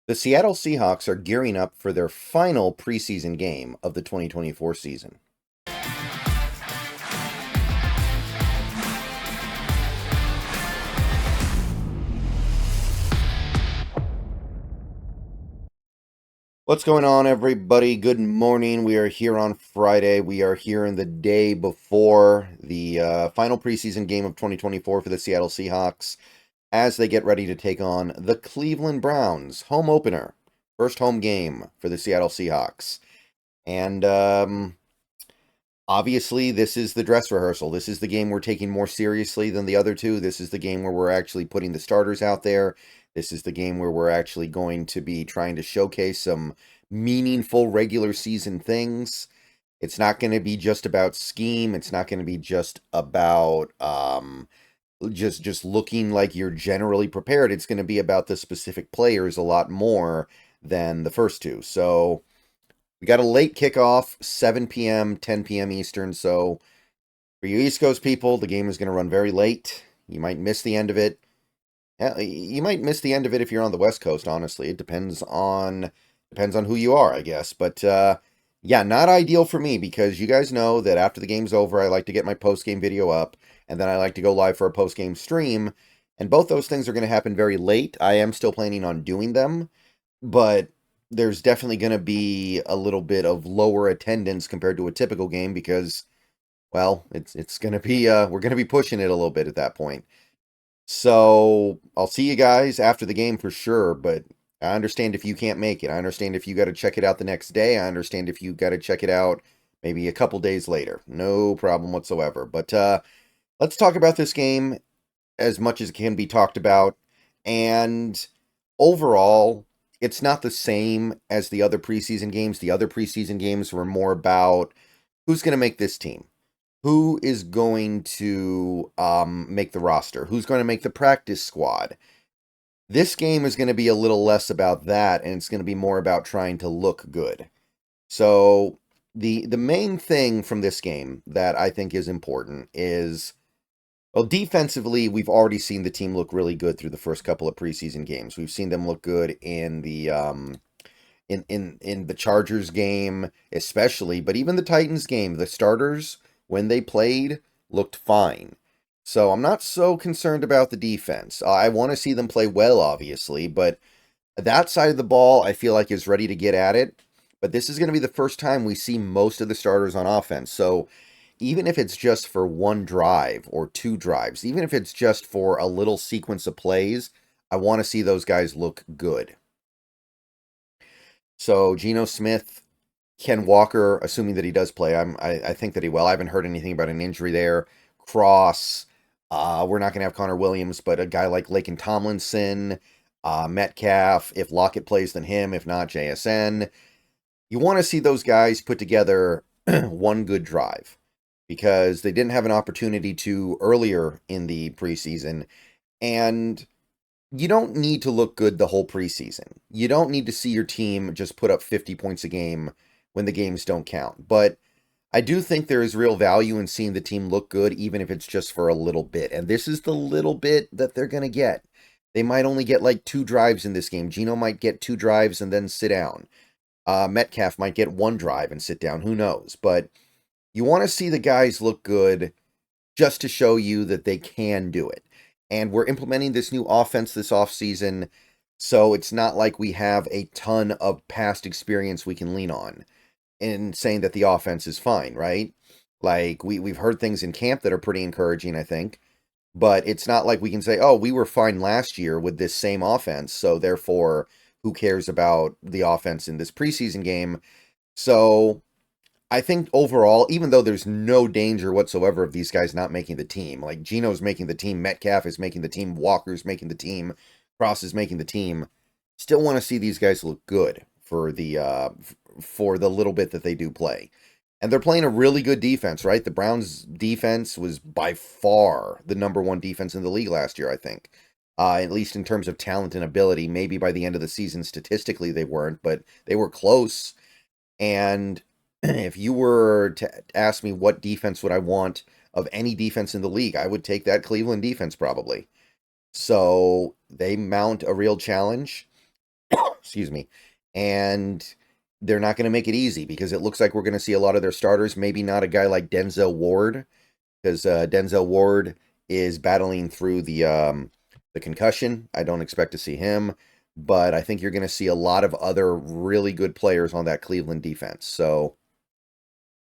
The Seattle Seahawks are gearing up for their final preseason game of the 2024 season. What's going on, everybody? Good morning. We are here on Friday. We are here in the day before the final preseason game of 2024 for the Seattle Seahawks as they get ready to take on the Cleveland Browns. Home opener. First home game for the Seattle Seahawks. And obviously, this is the dress rehearsal. This is the game we're taking more seriously than the other two. This is the game where we're actually putting the starters out there. This is the game where we're actually going to be trying to showcase some meaningful regular season things. It's not going to be just about scheme. It's not going to be just about just looking like you're generally prepared. It's going to be about the specific players a lot more than the first two. So we got a late kickoff, 7 p.m., 10 p.m. Eastern. So for you East Coast people, the game is going to run very late. You might miss the end of it. Yeah, you might miss the end of it if you're on the West Coast, honestly. It depends on who you are, I guess. But yeah, not ideal for me because you guys know that after the game's over, I like to get my post-game video up, and then I like to go live for a post-game stream. And both those things are going to happen very late. I am still planning on doing them, but there's definitely going to be a little bit of lower attendance compared to a typical game because, well, it's going to be we're going to be pushing it a little bit at that point. So I'll see you guys after the game for sure, but I understand if you can't make it. I understand if you got to check it out the next day. I understand if you got to check it out maybe a couple days later. No problem whatsoever. But let's talk about this game as much as it can be talked about. And overall, it's not the same as the other preseason games. The other preseason games were more about who's going to make this team. Who is going to make the roster? Who's going to make the practice squad? This game is going to be a little less about that, and it's going to be more about trying to look good. So the main thing from this game that I think is important is, well, defensively, we've already seen the team look really good through the first couple of preseason games. We've seen them look good in the in the Chargers game, especially, but even the Titans game, the starters, when they played, looked fine. So I'm not so concerned about the defense. I want to see them play well, obviously, but that side of the ball, I feel like is ready to get at it. But this is going to be the first time we see most of the starters on offense. So even if it's just for one drive or two drives, even if it's just for a little sequence of plays, I want to see those guys look good. So Geno Smith, Ken Walker, assuming that he does play, I think that he will. I haven't heard anything about an injury there. Cross, we're not going to have Connor Williams, but a guy like Laken Tomlinson, Metcalf. If Lockett plays, then him. If not, JSN. You want to see those guys put together one good drive because they didn't have an opportunity to earlier in the preseason, and you don't need to look good the whole preseason. You don't need to see your team just put up 50 points a game when the games don't count. But I do think there is real value in seeing the team look good, even if it's just for a little bit. And this is the little bit that they're going to get. They might only get like 2 drives in this game. Geno might get 2 drives and then sit down. Metcalf might get 1 drive and sit down. Who knows? But you want to see the guys look good just to show you that they can do it. And we're implementing this new offense this offseason, so it's not like we have a ton of past experience we can lean on in saying that the offense is fine, right? Like, we've heard things in camp that are pretty encouraging, I think, but it's not like we can say, oh, we were fine last year with this same offense, so therefore, who cares about the offense in this preseason game? So I think overall, even though there's no danger whatsoever of these guys not making the team, like Geno's making the team, Metcalf is making the team, Walker's making the team, Cross is making the team, still want to see these guys look good for the little bit that they do play. And they're playing a really good defense, right? The Browns' defense was by far the number 1 defense in the league last year, I think. At least in terms of talent and ability. Maybe by the end of the season, statistically, they weren't, but they were close. And if you were to ask me what defense would I want of any defense in the league, I would take that Cleveland defense probably. So they mount a real challenge. excuse me, and they're not going to make it easy because it looks like we're going to see a lot of their starters. Maybe not a guy like Denzel Ward, because Denzel Ward is battling through the concussion. I don't expect to see him, but I think you're going to see a lot of other really good players on that Cleveland defense. So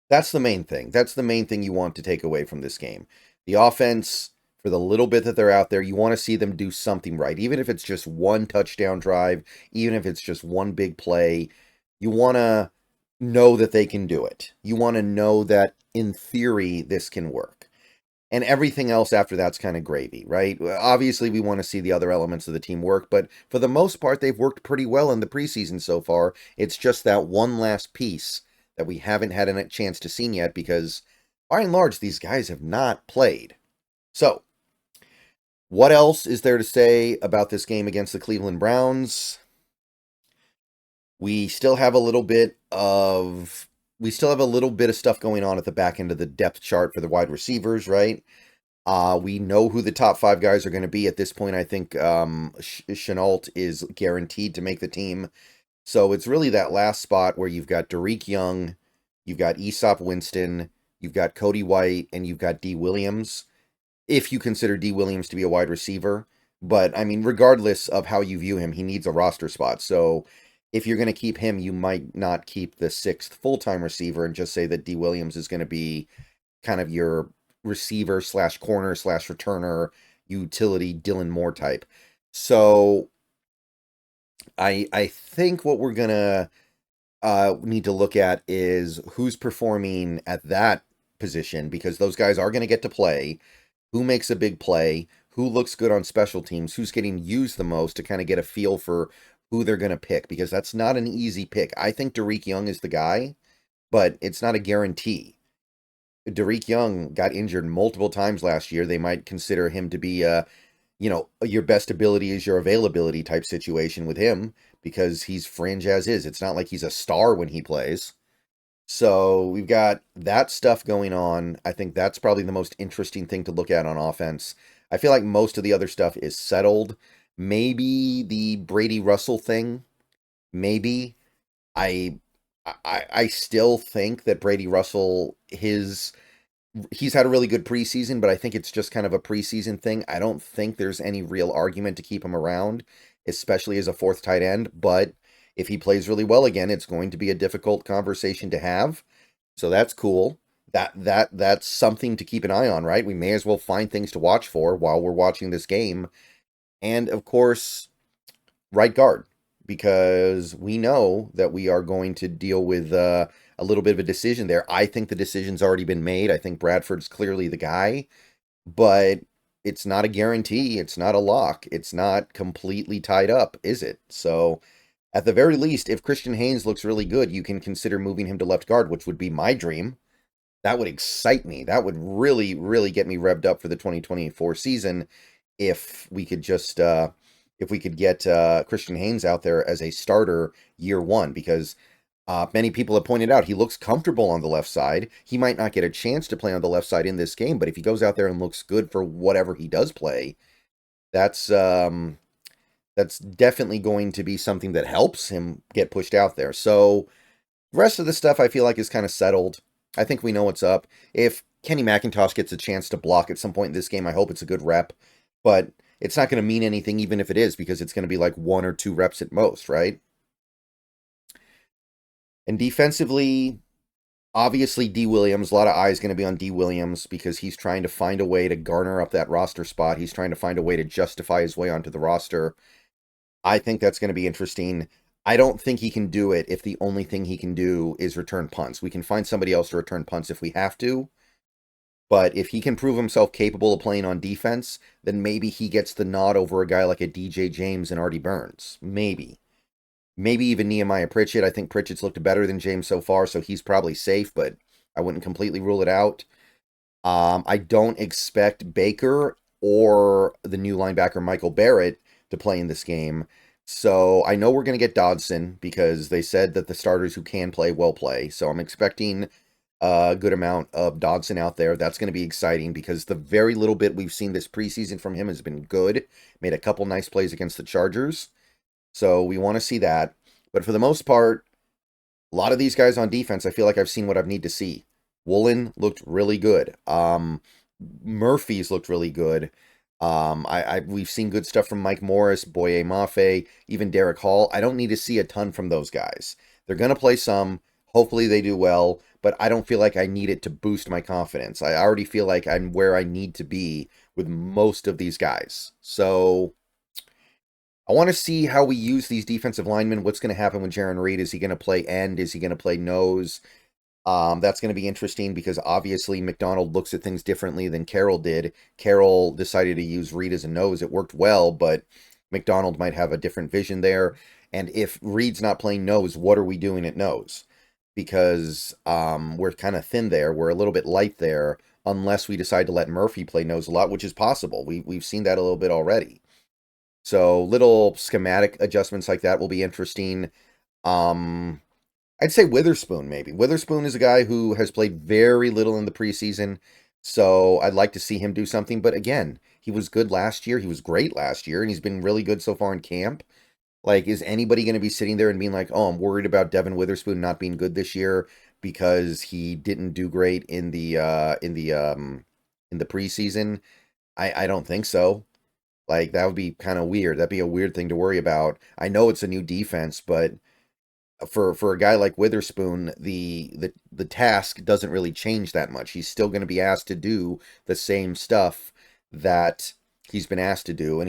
that's the main thing. That's the main thing you want to take away from this game. The offense, for the little bit that they're out there, you want to see them do something right. Even if it's just one touchdown drive, even if it's just one big play, you want to know that they can do it. You want to know that, in theory, this can work. And everything else after that's kind of gravy, right? Obviously, we want to see the other elements of the team work, but for the most part, they've worked pretty well in the preseason so far. It's just that one last piece that we haven't had a chance to see yet because, by and large, these guys have not played. So, what else is there to say about this game against the Cleveland Browns? We still have a little bit of stuff going on at the back end of the depth chart for the wide receivers, right? We know who the top 5 guys are going to be at this point. I think Shenault is guaranteed to make the team. So it's really that last spot where you've got Derek Young, you've got Aesop Winston, you've got Cody White, and you've got D. Williams, if you consider D. Williams to be a wide receiver. But, I mean, regardless of how you view him, he needs a roster spot. So if you're going to keep him, you might not keep the 6th full-time receiver and just say that D. Williams is going to be kind of your receiver / corner / returner utility Dylan Moore type. So I think what we're going to need to look at is who's performing at that position, because those guys are going to get to play. Who makes a big play? Who looks good on special teams? Who's getting used the most, to kind of get a feel for who they're going to pick, because that's not an easy pick. I think Derek Young is the guy, but it's not a guarantee. Derek Young got injured multiple times last year. They might consider him to be your best ability is your availability type situation with him, because he's fringe as is. It's not like he's a star when he plays. So we've got that stuff going on. I think that's probably the most interesting thing to look at on offense. I feel like most of the other stuff is settled. Maybe the Brady Russell thing. Maybe. I still think that Brady Russell, he's had a really good preseason, but I think it's just kind of a preseason thing. I don't think there's any real argument to keep him around, especially as a 4th tight end. But if he plays really well again, it's going to be a difficult conversation to have. So that's cool. That's something to keep an eye on, right? We may as well find things to watch for while we're watching this game. And, of course, right guard, because we know that we are going to deal with a little bit of a decision there. I think the decision's already been made. I think Bradford's clearly the guy, but it's not a guarantee. It's not a lock. It's not completely tied up, is it? So, at the very least, if Christian Haynes looks really good, you can consider moving him to left guard, which would be my dream. That would excite me. That would really, really get me revved up for the 2024 season if we could just get Christian Haynes out there as a starter year 1, because many people have pointed out he looks comfortable on the left side. He might not get a chance to play on the left side in this game, but if he goes out there and looks good for whatever he does play, that's definitely going to be something that helps him get pushed out there. So the rest of the stuff I feel like is kind of settled. I think we know what's up. If Kenny McIntosh gets a chance to block at some point in this game, I hope it's a good rep. But it's not going to mean anything even if it is, because it's going to be like 1 or 2 reps at most, right? And defensively, obviously D. Williams, a lot of eyes going to be on D. Williams, because he's trying to find a way to garner up that roster spot. He's trying to find a way to justify his way onto the roster. I think that's going to be interesting. I don't think he can do it if the only thing he can do is return punts. We can find somebody else to return punts if we have to. But if he can prove himself capable of playing on defense, then maybe he gets the nod over a guy like a DJ James and Artie Burns. Maybe. Maybe even Nehemiah Pritchett. I think Pritchett's looked better than James so far, so he's probably safe, but I wouldn't completely rule it out. I don't expect Baker or the new linebacker Michael Barrett to play in this game. So I know we're going to get Dodson, because they said that the starters who can play will play. So I'm expecting a good amount of Dodson out there. That's going to be exciting, because the very little bit we've seen this preseason from him has been good. Made a couple nice plays against the Chargers. So we want to see that. But for the most part, a lot of these guys on defense, I feel like I've seen what I need to see. Woolen looked really good. Murphy's looked really good. We've seen good stuff from Mike Morris, Boye Mafe, even Derek Hall. I don't need to see a ton from those guys. They're gonna play some. Hopefully they do well, but I don't feel like I need it to boost my confidence. I already feel like I'm where I need to be with most of these guys. So I want to see how we use these defensive linemen. What's going to happen with Jarran Reed? Is he going to play end? Is he going to play nose? That's going to be interesting because obviously McDonald looks at things differently than Carroll did. Carroll decided to use Reed as a nose. It worked well, but McDonald might have a different vision there. And if Reed's not playing nose, what are we doing at nose? Because we're kind of thin there. We're a little bit light there unless we decide to let Murphy play nose a lot, which is possible. We've seen that a little bit already. So little schematic adjustments like that will be interesting. I'd say Witherspoon, maybe. Witherspoon is a guy who has played very little in the preseason, so I'd like to see him do something. But again, he was good last year. He was great last year, and he's been really good so far in camp. Like, is anybody going to be sitting there and being like, oh, I'm worried about Devin Witherspoon not being good this year because he didn't do great in the preseason? I don't think so. Like, that would be kind of weird. That'd be a weird thing to worry about. I know it's a new defense, but for a guy like Witherspoon, the task doesn't really change that much. He's still going to be asked to do the same stuff that he's been asked to do, and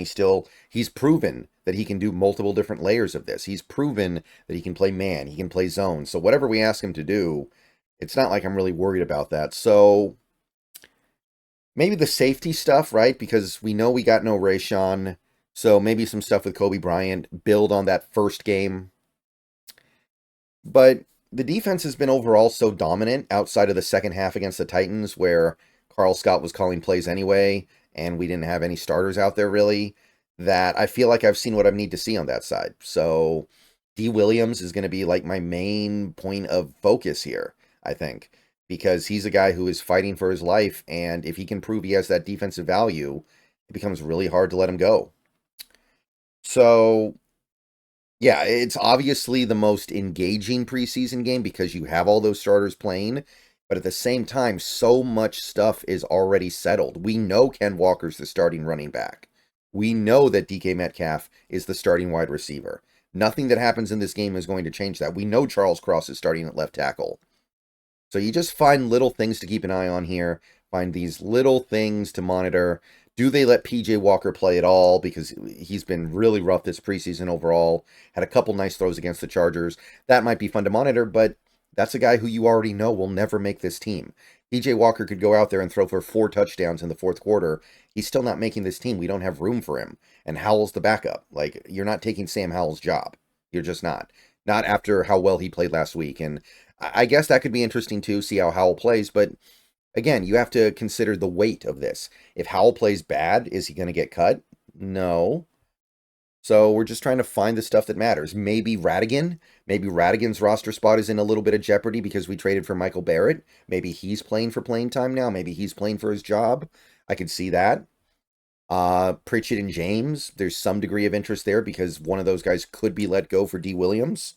he's proven that he can do multiple different layers of this. He's proven that he can play man, he can play zone. So whatever we ask him to do, it's not like I'm really worried about that. So maybe the safety stuff, right? Because we know we got no Rayshon, so maybe some stuff with Kobe Bryant, build on that first game. But the defense has been overall so dominant outside of the second half against the Titans, where Carl Scott was calling plays anyway, and we didn't have any starters out there really, that I feel like I've seen what I need to see on that side. So D. Williams is going to be like my main point of focus here, I think, because he's a guy who is fighting for his life, and if he can prove he has that defensive value, it becomes really hard to let him go. So yeah, it's obviously the most engaging preseason game because you have all those starters playing, but at the same time, so much stuff is already settled. We know Ken Walker's the starting running back. We know that DK Metcalf is the starting wide receiver. Nothing that happens in this game is going to change that. We know Charles Cross is starting at left tackle. So you just find little things to keep an eye on here. Find these little things to monitor. Do they let PJ Walker play at all? Because he's been really rough this preseason overall. Had a couple nice throws against the Chargers. That might be fun to monitor, but that's a guy who you already know will never make this team. PJ Walker could go out there and throw for 4 touchdowns in the fourth quarter. He's still not making this team. We don't have room for him. And Howell's the backup. Like, you're not taking Sam Howell's job. You're just not. Not after how well he played last week. And I guess that could be interesting too, see how Howell plays, but again, you have to consider the weight of this. If Howell plays bad, is he going to get cut? No. So we're just trying to find the stuff that matters. Maybe Radigan. Maybe Radigan's roster spot is in a little bit of jeopardy because we traded for Michael Barrett. Maybe he's playing for playing time now. Maybe he's playing for his job. I could see that. Pritchett and James, there's some degree of interest there because one of those guys could be let go for D. Williams.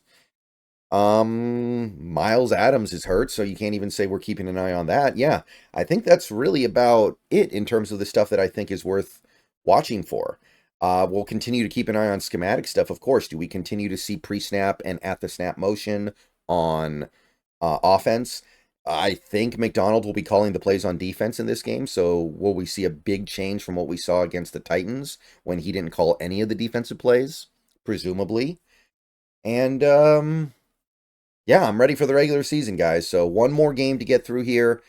Miles Adams is hurt, so you can't even say we're keeping an eye on that. Yeah, I think that's really about it in terms of the stuff that I think is worth watching for. We'll continue to keep an eye on schematic stuff, of course. Do we continue to see pre-snap and at-the-snap motion on offense? I think McDonald will be calling the plays on defense in this game, so will we see a big change from what we saw against the Titans when he didn't call any of the defensive plays? Presumably. And, yeah, I'm ready for the regular season, guys. So one more game to get through here.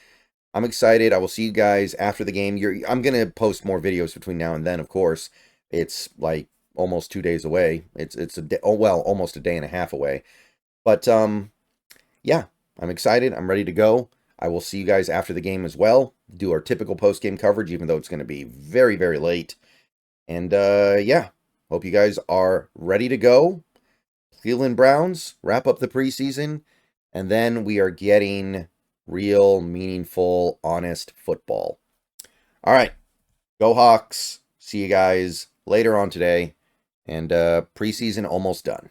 I'm excited. I will see you guys after the game. I'm going to post more videos between now and then, of course. It's like almost 2 days away. It's a day, almost a day and a half away. But yeah, I'm excited. I'm ready to go. I will see you guys after the game as well. Do our typical post-game coverage, even though it's going to be very, very late. And yeah, hope you guys are ready to go. Cleveland Browns wrap up the preseason, and then we are getting real, meaningful, honest football. All right, go Hawks. See you guys later on today. And preseason almost done.